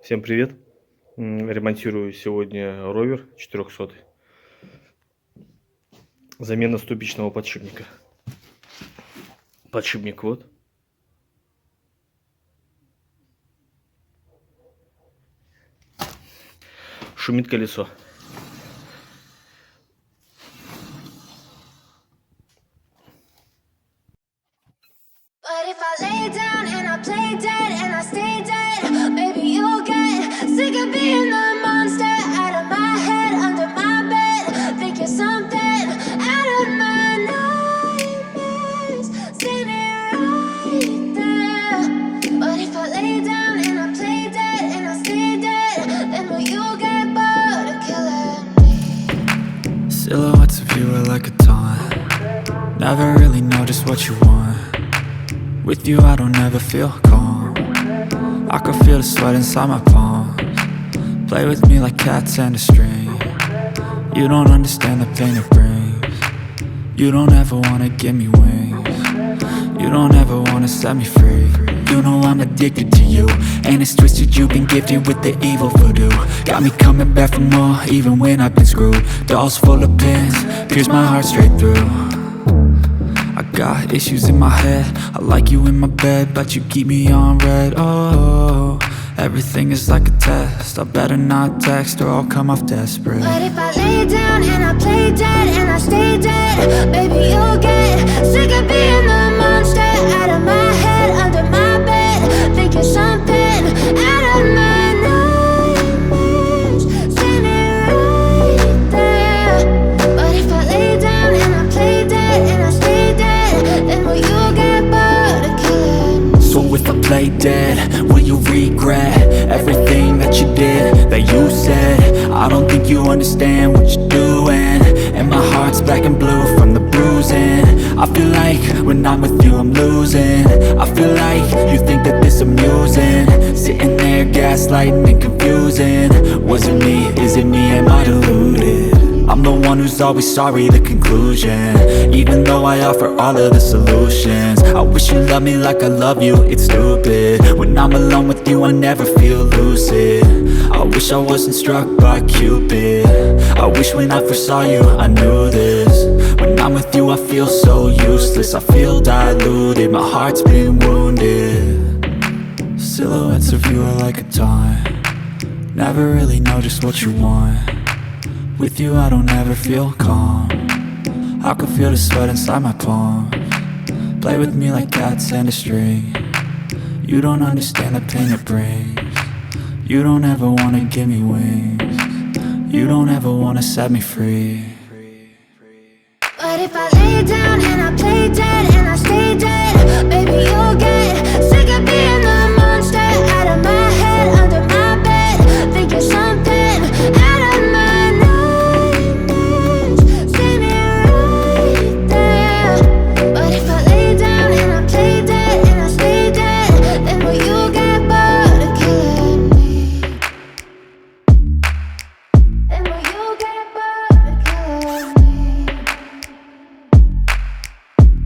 Всем привет! Ремонтирую сегодня ровер 400. Замена ступичного подшипника. Подшипник вот. Шумит колесо. But if I lay down and I play dead and I stay dead, maybe you'll get sick of being the monster out of my head, under my bed, thinking something out of my nightmares, standing right there. But if I lay down and I play dead and I stay dead, then will you get bored of killing me? Silhouettes of you are like a taunt. Never really know just what you want. With you I don't ever feel calm. I can feel the sweat inside my palms. Play with me like cats and a string. You don't understand the pain it brings. You don't ever wanna give me wings. You don't ever wanna set me free. You know I'm addicted to you, and it's twisted, you've been gifted with the evil voodoo. Got me coming back for more, even when I've been screwed. Dolls full of pins, pierce my heart straight through. I got issues in my head, I like you in my bed, but you keep me on red. Oh, everything is like a test, I better not text or I'll come off desperate. But if I lay down and I play dead and I stay dead, baby you'll get sick of being the monster out of my head, under my bed, thinking something out of my nightmares, standing right there. But if I lay down and I play dead and I stay dead, then will you get bored of killing me? So if I play dead, will you regret everything that you did, that you said? I don't think you understand what you're doing, and my heart's black and blue from the bruising. I feel like when I'm with you I'm losing. I feel like you think that this amusing, sitting there gaslighting and confusing. Was it me? Is it me? Am I deluded? I'm the one who's always sorry, the conclusion, even though I offer all of the solutions. I wish you loved me like I love you, it's stupid. When I'm alone with you I never feel lucid. I wish I wasn't struck by Cupid. I wish when I first saw you I knew this. When I'm with you I feel so useless, I feel diluted, my heart's been wounded. Silhouettes of you are like a taunt. Never really know just what you want. With you I don't ever feel calm. I can feel the sweat inside my palms. Play with me like cats and a string. You don't understand the pain it brings. You don't ever wanna give me wings. You don't ever wanna set me free. But if I lay down and I play dead and I stay dead, baby you'll get sick of being the monster out of my head, under my bed, thinking something out of my nightmares, standing right there. But if I lay down and I play dead and I stay dead, then will you get bored of killing me? Then will you get bored of killing me?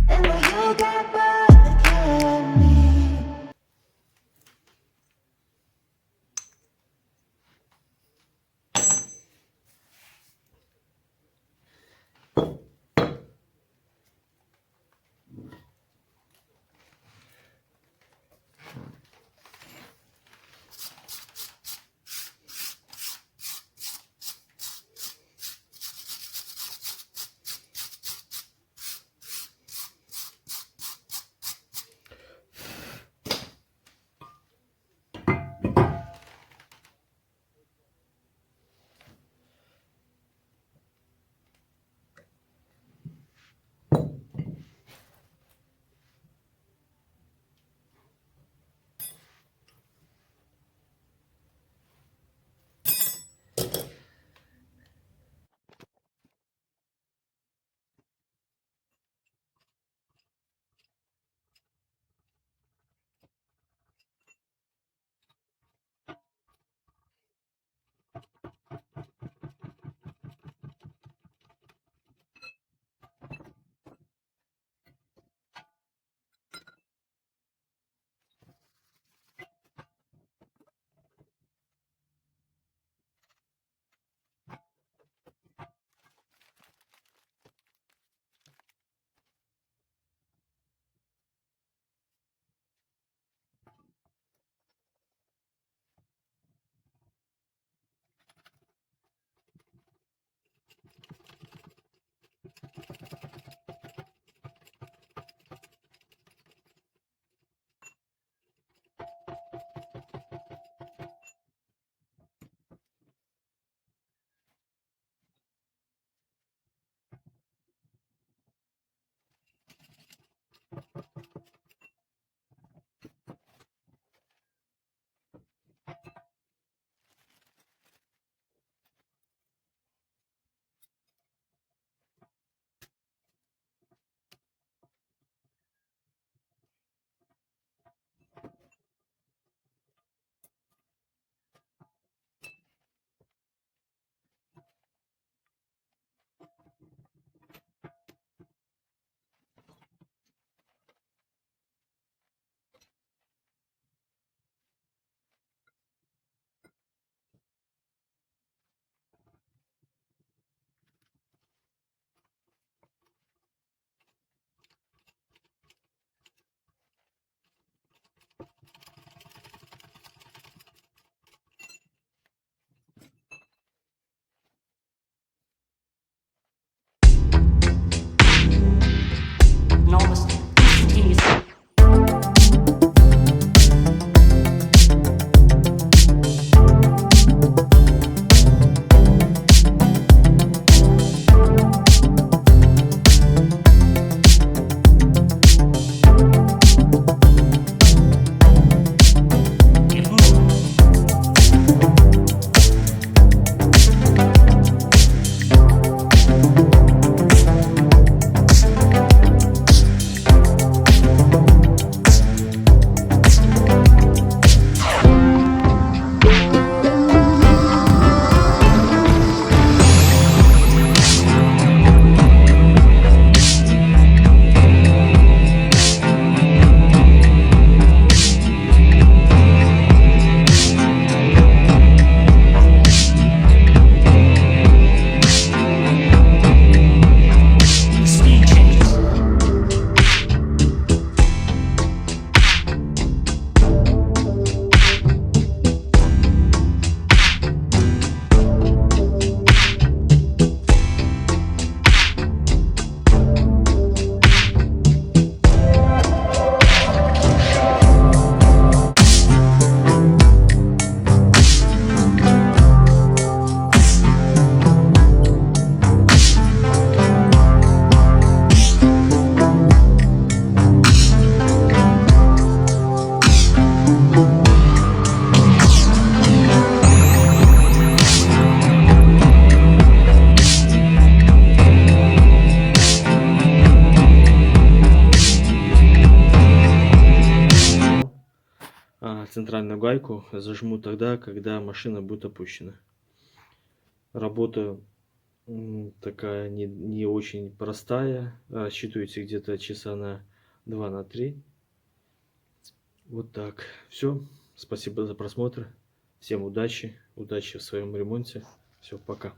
And will you get bored of killing me? центральную гайку зажму тогда, когда машина будет опущена. Работа такая не очень простая. Рассчитывайте где-то часа на 2-3. Вот так. Все. Спасибо за просмотр. Всем удачи. Удачи в своем ремонте. Все, пока.